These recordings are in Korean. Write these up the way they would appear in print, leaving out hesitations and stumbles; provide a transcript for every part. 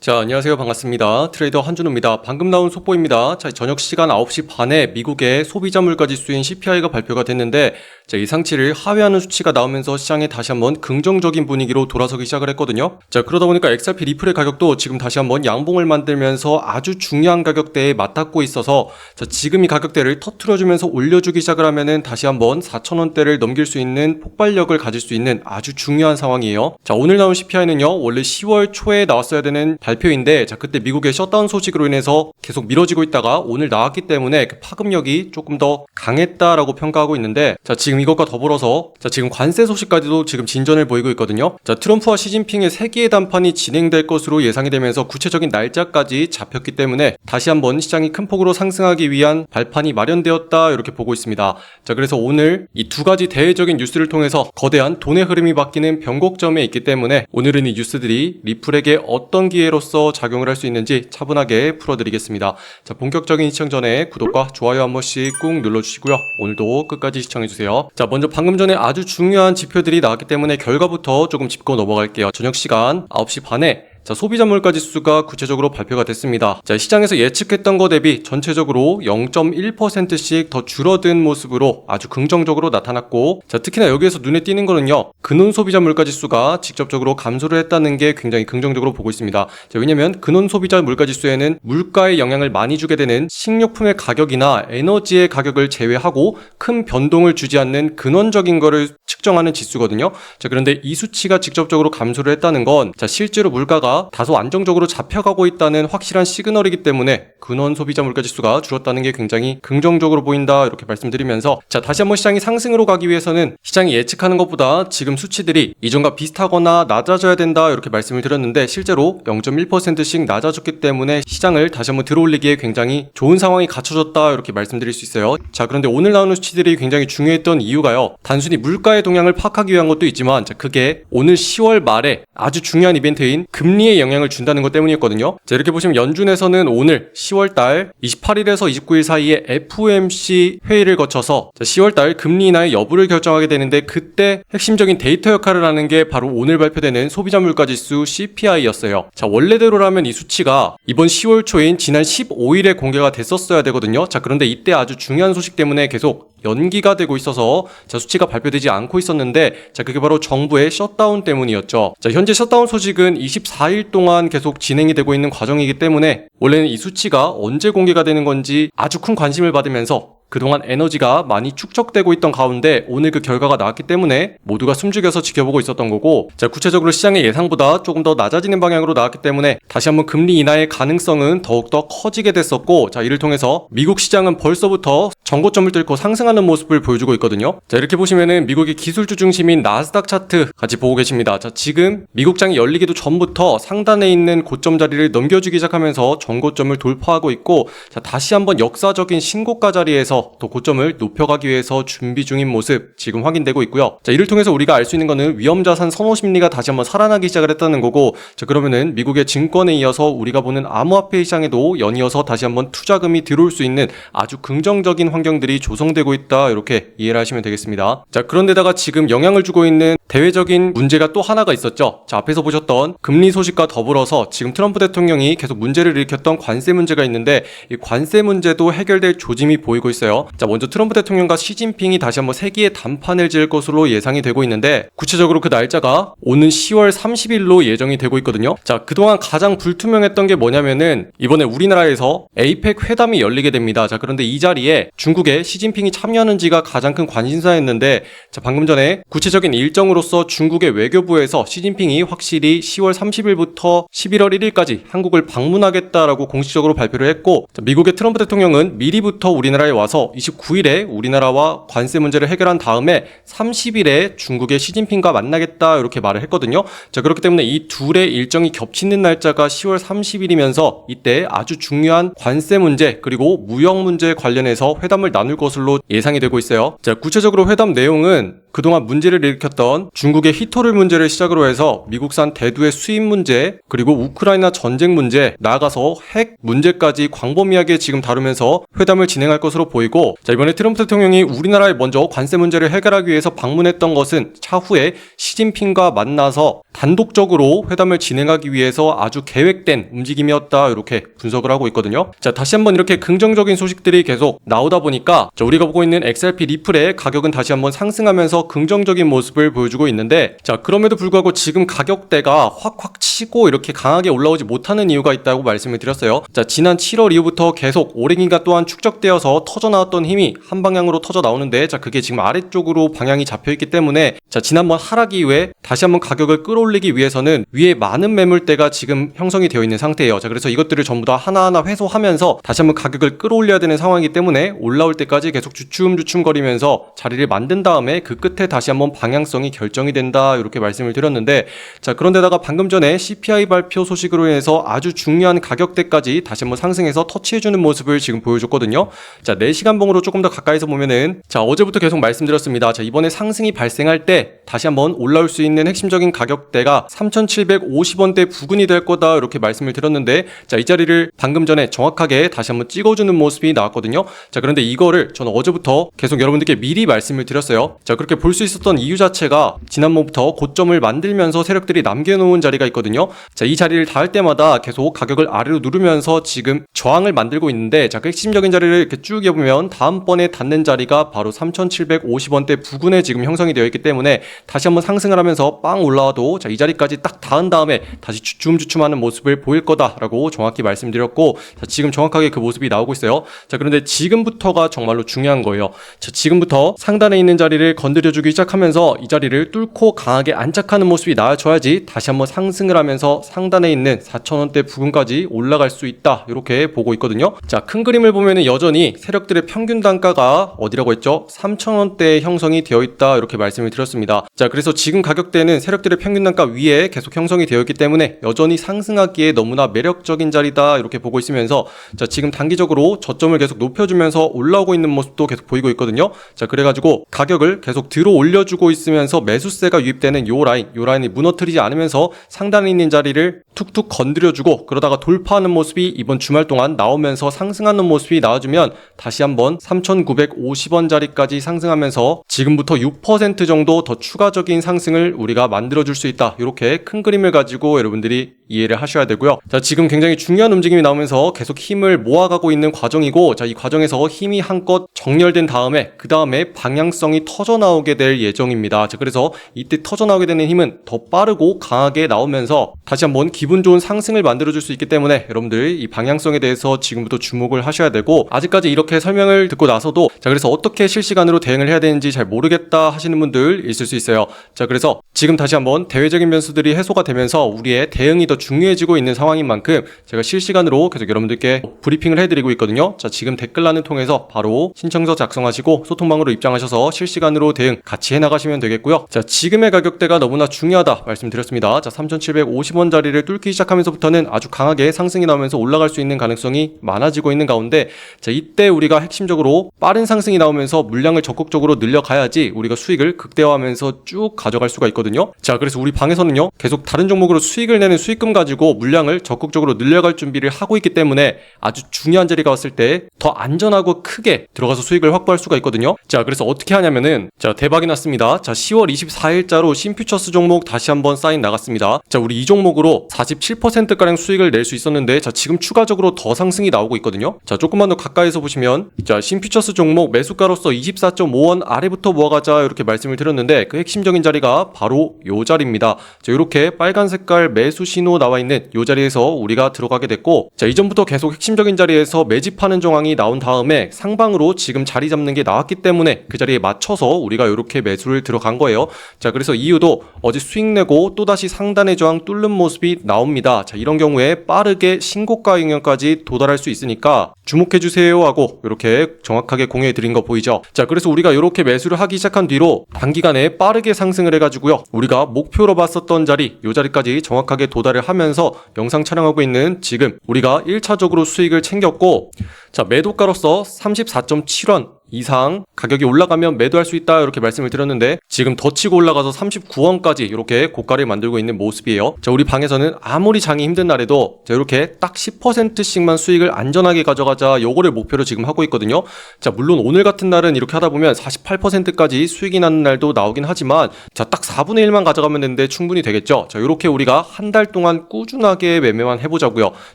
자, 안녕하세요. 반갑습니다. 트레이더 한준호입니다. 방금 나온 속보입니다. 자, 저녁 시간 9시 반에 미국의 소비자 물가 지수인 CPI가 발표가 됐는데, 자, 예상치를 하회하는 수치가 나오면서 시장에 다시 한번 긍정적인 분위기로 돌아서기 시작을 했거든요. 자, 그러다 보니까 XRP 리플의 가격도 지금 다시 한번 양봉을 만들면서 아주 중요한 가격대에 맞닿고 있어서, 자, 지금 이 가격대를 터트려주면서 올려주기 시작을 하면은 다시 한번 4,000원대를 넘길 수 있는 폭발력을 가질 수 있는 아주 중요한 상황이에요. 자, 오늘 나온 CPI는요, 원래 10월 초에 나왔어야 되는 발표인데, 자, 그때 미국의 셧다운 소식으로 인해서 계속 미뤄지고 있다가 오늘 나왔기 때문에 그 파급력이 조금 더 강했다라고 평가하고 있는데, 자, 지금 이것과 더불어서 자, 지금 관세 소식까지도 지금 진전을 보이고 있거든요. 자, 트럼프와 시진핑의 세계의 담판이 진행될 것으로 예상이 되면서 구체적인 날짜까지 잡혔기 때문에 다시 한번 시장이 큰 폭으로 상승하기 위한 발판이 마련되었다, 이렇게 보고 있습니다. 자, 그래서 오늘 이 두 가지 대외적인 뉴스를 통해서 거대한 돈의 흐름이 바뀌는 변곡점에 있기 때문에 오늘은 이 뉴스들이 리플에게 어떤 기회로서 작용을 할 수 있는지 차분하게 풀어드리겠습니다. 자, 본격적인 시청 전에 구독과 좋아요 한 번씩 꾹 눌러주시고요. 오늘도 끝까지 시청해주세요. 자, 먼저 방금 전에 아주 중요한 지표들이 나왔기 때문에 결과부터 조금 짚고 넘어갈게요. 저녁 시간 9시 반에 자, 소비자 물가 지수가 구체적으로 발표가 됐습니다. 자, 시장에서 예측했던 것 대비 전체적으로 0.1%씩 더 줄어든 모습으로 아주 긍정적으로 나타났고, 자, 특히나 여기에서 눈에 띄는 거는요, 근원 소비자 물가 지수가 직접적으로 감소를 했다는 게 굉장히 긍정적으로 보고 있습니다. 자, 왜냐면 근원 소비자 물가 지수에는 물가에 영향을 많이 주게 되는 식료품의 가격이나 에너지의 가격을 제외하고 큰 변동을 주지 않는 근원적인 거를 측정하는 지수거든요. 자, 그런데 이 수치가 직접적으로 감소를 했다는 건, 자, 실제로 물가가 다소 안정적으로 잡혀가고 있다는 확실한 시그널이기 때문에 근원 소비자 물가 지수가 줄었다는 게 굉장히 긍정적으로 보인다, 이렇게 말씀드리면서, 자, 다시 한번 시장이 상승으로 가기 위해서는 시장이 예측하는 것보다 지금 수치들이 이전과 비슷하거나 낮아져야 된다, 이렇게 말씀을 드렸는데 실제로 0.1%씩 낮아졌기 때문에 시장을 다시 한번 들어올리기에 굉장히 좋은 상황이 갖춰졌다, 이렇게 말씀드릴 수 있어요. 자, 그런데 오늘 나오는 수치들이 굉장히 중요했던 이유가요, 단순히 물가의 동향을 파악하기 위한 것도 있지만, 자, 그게 오늘 10월 말에 아주 중요한 이벤트인 금리에 영향을 준다는 것 때문이었거든요. 자, 이렇게 보시면 연준에서는 오늘 10월달 28일에서 29일 사이에 FOMC 회의를 거쳐서, 자, 10월달 금리 인하의 여부를 결정하게 되는데, 그때 핵심적인 데이터 역할을 하는 게 바로 오늘 발표되는 소비자 물가 지수 CPI였어요. 자, 원래대로라면 이 수치가 이번 10월 초인 지난 15일에 공개가 됐었어야 되거든요. 자, 그런데 이때 아주 중요한 소식 때문에 계속 연기가 되고 있어서, 자, 수치가 발표되지 않고 있었는데, 자, 그게 바로 정부의 셧다운 때문이었죠. 자, 현재 셧다운 소식은 24일 동안 계속 진행이 되고 있는 과정이기 때문에 원래는 이 수치가 언제 공개가 되는 건지 아주 큰 관심을 받으면서 그동안 에너지가 많이 축적되고 있던 가운데 오늘 그 결과가 나왔기 때문에 모두가 숨죽여서 지켜보고 있었던 거고, 자, 구체적으로 시장의 예상보다 조금 더 낮아지는 방향으로 나왔기 때문에 다시 한번 금리 인하의 가능성은 더욱더 커지게 됐었고, 자, 이를 통해서 미국 시장은 벌써부터 전고점을 뚫고 상승하는 모습을 보여주고 있거든요. 자, 이렇게 보시면은 미국의 기술주 중심인 나스닥 차트 같이 보고 계십니다. 자, 지금 미국장이 열리기도 전부터 상단에 있는 고점 자리를 넘겨주기 시작하면서 전고점을 돌파하고 있고, 자, 다시 한번 역사적인 신고가 자리에서 또 고점을 높여가기 위해서 준비 중인 모습 지금 확인되고 있고요. 자, 이를 통해서 우리가 알 수 있는 거는 위험자산 선호 심리가 다시 한번 살아나기 시작을 했다는 거고, 자, 그러면은 미국의 증권에 이어서 우리가 보는 암호화폐 시장에도 연이어서 다시 한번 투자금이 들어올 수 있는 아주 긍정적인 환경들이 조성되고 있다, 이렇게 이해를 하시면 되겠습니다. 자, 그런데다가 지금 영향을 주고 있는 대외적인 문제가 또 하나가 있었죠. 자, 앞에서 보셨던 금리 소식과 더불어서 지금 트럼프 대통령이 계속 문제를 일으켰던 관세 문제가 있는데, 이 관세 문제도 해결될 조짐이 보이고 있어요. 자, 먼저 트럼프 대통령과 시진핑이 다시 한번 세기의 담판을 지을 것으로 예상이 되고 있는데, 구체적으로 그 날짜가 오는 10월 30일로 예정이 되고 있거든요. 자, 그동안 가장 불투명했던 게 뭐냐면은 이번에 우리나라에서 에이펙 회담이 열리게 됩니다. 자, 그런데 이 자리에 중국의 시진핑이 참여하는지가 가장 큰 관심사였는데, 자, 방금 전에 구체적인 일정으로서 중국의 외교부에서 시진핑이 확실히 10월 30일부터 11월 1일까지 한국을 방문하겠다라고 공식적으로 발표를 했고, 자, 미국의 트럼프 대통령은 미리부터 우리나라에 와서 29일에 우리나라와 관세 문제를 해결한 다음에 30일에 중국의 시진핑과 만나겠다, 이렇게 말을 했거든요. 자, 그렇기 때문에 이 둘의 일정이 겹치는 날짜가 10월 30일이면서 이때 아주 중요한 관세 문제 그리고 무역 문제 관련해서 회담을 나눌 것으로 예상이 되고 있어요. 자, 구체적으로 회담 내용은 그동안 문제를 일으켰던 중국의 히토를 문제를 시작으로 해서 미국산 대두의 수입 문제, 그리고 우크라이나 전쟁 문제, 나아가서 핵 문제까지 광범위하게 지금 다루면서 회담을 진행할 것으로 보이고, 자, 이번에 트럼프 대통령이 우리나라에 먼저 관세 문제를 해결하기 위해서 방문했던 것은 차후에 시진핑과 만나서 단독적으로 회담을 진행하기 위해서 아주 계획된 움직임이었다, 이렇게 분석을 하고 있거든요. 자, 다시 한번 이렇게 긍정적인 소식들이 계속 나오다 보니까 우리가 보고 있는 XRP 리플의 가격은 다시 한번 상승하면서 긍정적인 모습을 보여주고 있는데, 자, 그럼에도 불구하고 지금 가격대가 확확 치고 이렇게 강하게 올라오지 못하는 이유가 있다고 말씀을 드렸어요. 자, 지난 7월 이후부터 계속 오랜 기간 동안 축적되어서 터져나왔던 힘이 한 방향으로 터져 나오는데, 자, 그게 지금 아래쪽으로 방향이 잡혀있기 때문에, 자, 지난번 하락 이후에 다시 한번 가격을 끌어올리기 위해서는 위에 많은 매물대가 지금 형성이 되어 있는 상태예요. 자, 그래서 이것들을 전부 다 하나하나 회수하면서 다시 한번 가격을 끌어올려야 되는 상황이기 때문에 올라올 때까지 계속 주춤주춤거리면서 자리를 만든 다음에 그 끝에 다시 한번 방향성이 결정이 된다, 이렇게 말씀을 드렸는데, 자, 그런데다가 방금 전에 CPI 발표 소식으로 인해서 아주 중요한 가격대까지 다시 한번 상승해서 터치해주는 모습을 지금 보여줬거든요. 자, 4시간봉으로 조금 더 가까이서 보면은, 자, 어제부터 계속 말씀드렸습니다. 자, 이번에 상승이 발생할 때 다시 한번 올라올 수 있는 핵심적인 가격대가 3,750원대 부근이 될 거다, 이렇게 말씀을 드렸는데, 자, 이 자리를 방금 전에 정확하게 다시 한번 찍어주는 모습이 나왔거든요. 자, 그런데 이거를 저는 어제부터 계속 여러분들께 미리 말씀을 드렸어요. 자, 그렇게 볼 수 있었던 이유 자체가 지난번부터 고점을 만들면서 세력들이 남겨놓은 자리가 있거든요. 자, 이 자리를 닿을 때마다 계속 가격을 아래로 누르면서 지금 저항을 만들고 있는데, 자, 그 핵심적인 자리를 이렇게 쭉 해보면 다음번에 닿는 자리가 바로 3,750원대 부근에 지금 형성이 되어 있기 때문에 다시 한번 상승을 하면서 빵 올라와도, 자, 이 자리까지 딱 닿은 다음에 다시 주춤주춤하는 모습을 보일 거다라고 정확히 말씀드렸고, 자, 지금 정확하게 그 모습이 나오고 있어요. 자, 그런데 지금부터가 정말로 중요한 거예요. 자, 지금부터 상단에 있는 자리를 건드려주기 시작하면서 이 자리를 뚫고 강하게 안착하는 모습이 나와줘야지 다시 한번 상승을 하면서 상단에 있는 4,000원대 부근까지 올라갈 수 있다, 이렇게 보고 있거든요. 자, 큰 그림을 보면은 여전히 세력들의 평균 단가가 어디라고 했죠? 3,000원대에 형성이 되어 있다, 이렇게 말씀을 드렸습니다. 자, 그래서 지금 가격대는 세력들의 평균 단가 위에 계속 형성이 되어 있기 때문에 여전히 상승하기에 너무나 매력적인 자리다, 이렇게 보고 있으면서, 자, 지금 단기적으로 저점을 계속 높여주면서 올라오고 있는 모습도 계속 보이고 있거든요. 자, 그래가지고 가격을 계속 들어 올려주고 있으면서 매수세가 유입되는 요 라인이 무너뜨리지 않으면서 상단에 있는 자리를 툭툭 건드려주고, 그러다가 돌파하는 모습이 이번 주말 동안 나오면서 상승하는 모습이 나와주면 다시 한번 3,950원 자리까지 상승하면서 지금부터 6% 정도 더 추가적인 상승을 우리가 만들어줄 수 있다, 이렇게 큰 그림을 가지고 여러분들이 이해를 하셔야 되고요. 자, 지금 굉장히 중요한 움직임이 나오면서 계속 힘을 모아가고 있는 과정이고, 자, 이 과정에서 힘이 한껏 정렬된 다음에 그 다음에 방향성이 터져나오게 될 예정입니다. 자, 그래서 이때 터져나오게 되는 힘은 더 빠르고 강하게 나오면서 다시 한번 기분 좋은 상승을 만들어줄 수 있기 때문에 여러분들 이 방향성에 대해서 지금부터 주목을 하셔야 되고, 아직까지 이렇게 설명을 듣고 나서도, 자, 그래서 어떻게 실시간으로 대응을 해야 되는지 잘 모르겠다 하시는 분들 있을 수 있어요. 자, 그래서 지금 다시 한번 대외적인 변수들이 해소가 되면서 우리의 대응이 더 중요해지고 있는 상황인 만큼 제가 실시간으로 계속 여러분들께 브리핑을 해드리고 있거든요. 자, 지금 댓글란을 통해서 바로 신청서 작성하시고 소통방으로 입장하셔서 실시간으로 대응 같이 해나가시면 되겠고요. 자, 지금의 가격대가 너무나 중요하다 말씀드렸습니다. 자, 3,750원 자리를 뚫기 시작하면서부터는 아주 강하게 상승이 나오면서 올라갈 수 있는 가능성이 많아지고 있는 가운데, 자, 이때 우리가 핵심적으로 빠른 상승이 나오면서 물량을 적극적으로 늘려가야지 우리가 수익을 극대화하면서 쭉 가져갈 수가 있거든요. 자, 그래서 우리 방에서는요, 계속 다른 종목으로 수익을 내는 수익금 가지고 물량을 적극적으로 늘려갈 준비를 하고 있기 때문에 아주 중요한 자리가 왔을 때 더 안전하고 크게 들어가서 수익을 확보할 수가 있거든요. 자, 그래서 어떻게 하냐면은, 자, 대박이 났습니다. 자, 10월 24일자로 신퓨처스 종목 다시 한번 사인 나갔습니다. 자, 우리 이 종목으로 47%가량 수익을 낼 수 있었는데, 자, 지금 추가적으로 더 상승이 나오고 있거든요. 자, 조금만 더 가까이서 보시면, 자, 신퓨처스 종목 매수가로서 24.5원 아래부터 모아가자, 이렇게 말씀을 드렸는데 그 핵심적인 자리가 바로 요 자리입니다. 자, 이렇게 빨간 색깔 매수 신호 나와 있는 요 자리에서 우리가 들어가게 됐고, 자, 이전부터 계속 핵심적인 자리에서 매집하는 정황이 나온 다음에 상방으로 지금 자리 잡는 게 나왔기 때문에 그 자리에 맞춰서 우리가 이렇게 매수를 들어간 거예요. 자, 그래서 이유도 어제 수익 내고 또다시 상단의 저항 뚫는 모습이 나옵니다. 자, 이런 경우에 빠르게 신고가 영역까지 도달할 수 있으니까 주목해주세요 하고 이렇게 정확하게 공유해 드린 거 보이죠? 자, 그래서 우리가 이렇게 매수를 하기 시작한 뒤로 단기간에 빠르게 상승을 해가지고요, 우리가 목표로 봤었던 자리, 요 자리까지 정확하게 도달을 하면서 영상 촬영하고 있는 지금 우리가 1차적으로 수익을 챙겼고, 자, 매도가로서 34.7원 이상 가격이 올라가면 매도할 수 있다 이렇게 말씀을 드렸는데 지금 더 치고 올라가서 39원까지 이렇게 고가를 만들고 있는 모습이에요. 자, 우리 방에서는 아무리 장이 힘든 날에도 자, 이렇게 딱 10%씩만 수익을 안전하게 가져가자 요거를 목표로 지금 하고 있거든요. 자, 물론 오늘 같은 날은 이렇게 하다 보면 48%까지 수익이 나는 날도 나오긴 하지만 자, 딱 4분의 1만 가져가면 되는데 충분히 되겠죠. 자, 이렇게 우리가 한 달 동안 꾸준하게 매매만 해보자고요.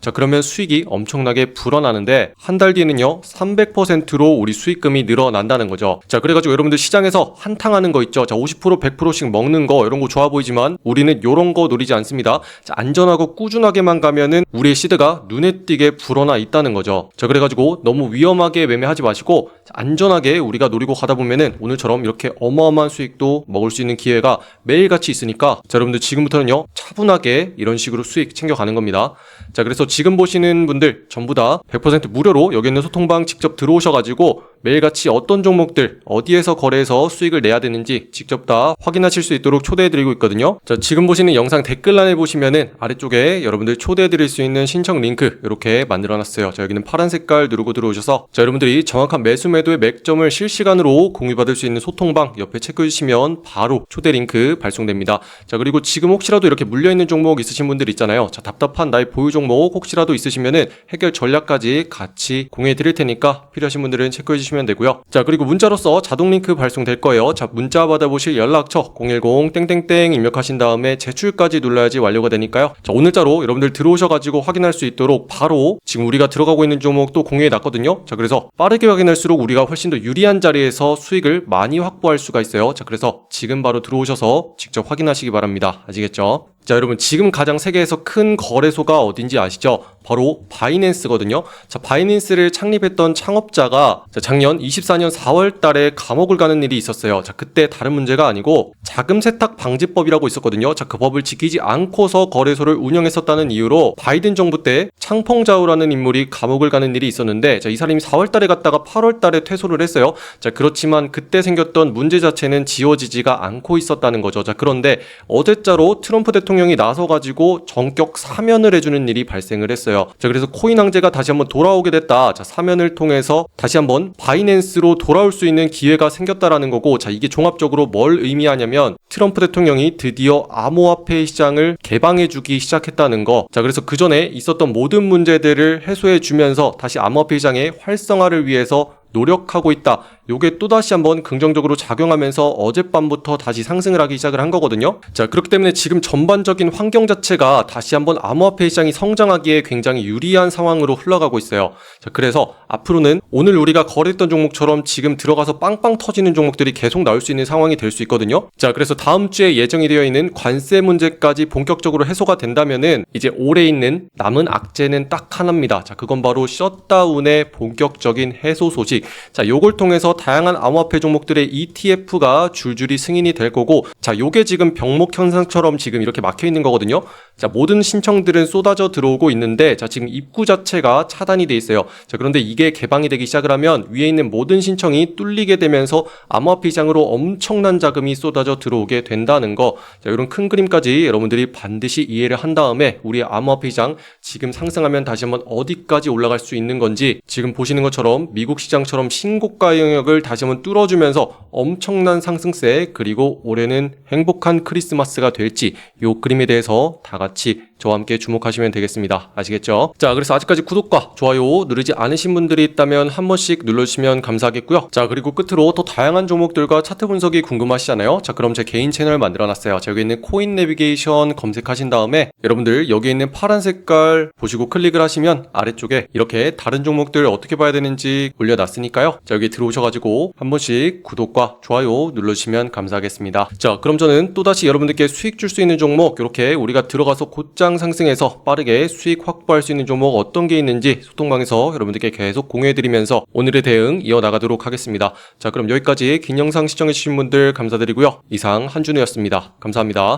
자, 그러면 수익이 엄청나게 불어나는데 한 달 뒤에는요 300%로 우리 수익금이 늘어난다는 거죠. 자, 그래가지고 여러분들 시장에서 한탕하는 거 있죠. 자, 50% 100%씩 먹는 거 이런 거 좋아 보이지만 우리는 요런 거 노리지 않습니다. 자, 안전하고 꾸준하게만 가면은 우리의 시드가 눈에 띄게 불어나 있다는 거죠. 자, 그래가지고 너무 위험하게 매매하지 마시고 안전하게 우리가 노리고 가다 보면은 오늘처럼 이렇게 어마어마한 수익도 먹을 수 있는 기회가 매일같이 있으니까 자, 여러분들 지금부터는요 차분하게 이런 식으로 수익 챙겨가는 겁니다. 자, 그래서 지금 보시는 분들 전부 다 100% 무료로 여기 있는 소통방 직접 들어오셔가지고 매일같이 어떤 종목들 어디에서 거래해서 수익을 내야 되는지 직접 다 확인하실 수 있도록 초대해드리고 있거든요. 자, 지금 보시는 영상 댓글란에 보시면은 아래쪽에 여러분들 초대해드릴 수 있는 신청 링크 이렇게 만들어놨어요. 자, 여기는 파란 색깔 누르고 들어오셔서 자, 여러분들이 정확한 매수 매도의 맥점을 실시간으로 공유받을 수 있는 소통방 옆에 체크해주시면 바로 초대 링크 발송됩니다. 자, 그리고 지금 혹시라도 이렇게 물려있는 종목 있으신 분들 있잖아요. 자, 답답한 나의 보유 종목 혹시라도 있으시면은 해결 전략까지 같이 공유해드릴 테니까 필요하신 분들은 체크해주시면 되고요. 자, 그리고 문자로서 자동 링크 발송될 거예요. 자, 문자 받아보실 연락처 010 입력하신 다음에 제출까지 눌러야지 완료가 되니까요. 자, 오늘자로 여러분들 들어오셔가지고 확인할 수 있도록 바로 지금 우리가 들어가고 있는 종목도 공유해 놨거든요. 자, 그래서 빠르게 확인할수록 우리가 훨씬 더 유리한 자리에서 수익을 많이 확보할 수가 있어요. 자, 그래서 지금 바로 들어오셔서 직접 확인하시기 바랍니다. 아시겠죠? 자, 여러분 지금 가장 세계에서 큰 거래소가 어딘지 아시죠? 바로 바이낸스거든요. 자, 바이낸스를 창립했던 창업자가 자, 작년 24년 4월 달에 감옥을 가는 일이 있었어요. 자, 그때 다른 문제가 아니고 자금 세탁 방지법이라고 있었거든요. 자, 그 법을 지키지 않고서 거래소를 운영했었다는 이유로 바이든 정부 때 창펑자오라는 인물이 감옥을 가는 일이 있었는데 자, 이 사람이 4월 달에 갔다가 8월 달에 퇴소를 했어요. 자, 그렇지만 그때 생겼던 문제 자체는 지워지지가 않고 있었다는 거죠. 자, 그런데 어제자로 트럼프 대통령이 나서가지고 전격 사면을 해주는 일이 발생을 했어요. 자, 그래서 코인 황제가 다시 한번 돌아오게 됐다. 자, 사면을 통해서 다시 한번 바이낸스로 돌아올 수 있는 기회가 생겼다라는 거고, 자, 이게 종합적으로 뭘 의미하냐면 트럼프 대통령이 드디어 암호화폐 시장을 개방해주기 시작했다는 거. 자, 그래서 그 전에 있었던 모든 문제들을 해소해주면서 다시 암호화폐 시장의 활성화를 위해서 노력하고 있다. 요게 또다시 한번 긍정적으로 작용하면서 어젯밤부터 다시 상승을 하기 시작을 한 거거든요. 자, 그렇기 때문에 지금 전반적인 환경 자체가 다시 한번 암호화폐 시장이 성장하기에 굉장히 유리한 상황으로 흘러가고 있어요. 자, 그래서 앞으로는 오늘 우리가 거래했던 종목처럼 지금 들어가서 빵빵 터지는 종목들이 계속 나올 수 있는 상황이 될 수 있거든요. 자, 그래서 다음 주에 예정이 되어 있는 관세 문제까지 본격적으로 해소가 된다면은 이제 올해 있는 남은 악재는 딱 하나입니다. 자, 그건 바로 셧다운의 본격적인 해소 소식. 자, 요걸 통해서 다양한 암호화폐 종목들의 ETF가 줄줄이 승인이 될 거고, 자, 요게 지금 병목 현상처럼 지금 이렇게 막혀 있는 거거든요. 자, 모든 신청들은 쏟아져 들어오고 있는데, 자, 지금 입구 자체가 차단이 돼 있어요. 자, 그런데 이게 개방이 되기 시작을 하면 위에 있는 모든 신청이 뚫리게 되면서 암호화폐 시장으로 엄청난 자금이 쏟아져 들어오게 된다는 거. 자, 이런 큰 그림까지 여러분들이 반드시 이해를 한 다음에 우리의 암호화폐 시장 지금 상승하면 다시 한번 어디까지 올라갈 수 있는 건지, 지금 보시는 것처럼 미국 시장처럼 신고가 영역을 다시 한번 뚫어주면서 엄청난 상승세, 그리고 올해는 행복한 크리스마스가 될지 요 그림에 대해서 다 같이 저와 함께 주목하시면 되겠습니다. 아시겠죠? 자, 그래서 아직까지 구독과 좋아요 누르지 않으신 분들이 있다면 한 번씩 눌러주시면 감사하겠고요. 자, 그리고 끝으로 더 다양한 종목들과 차트 분석이 궁금하시잖아요. 자, 그럼 제 개인 채널 만들어놨어요. 자, 여기 있는 코인 내비게이션 검색하신 다음에 여러분들 여기 있는 파란 색깔 보시고 클릭을 하시면 아래쪽에 이렇게 다른 종목들 어떻게 봐야 되는지 올려놨으니까요. 자, 여기 들어오셔가지고 한 번씩 구독과 좋아요 눌러주시면 감사하겠습니다. 자, 그럼 저는 또다시 여러분들께 수익 줄 수 있는 종목, 이렇게 우리가 들어가서 곧장 상승해서 빠르게 수익 확보할 수 있는 종목 어떤 게 있는지 소통방에서 여러분들께 계속 공유해드리면서 오늘의 대응 이어나가도록 하겠습니다. 자, 그럼 여기까지 긴 영상 시청해주신 분들 감사드리고요. 이상 한준우였습니다. 감사합니다.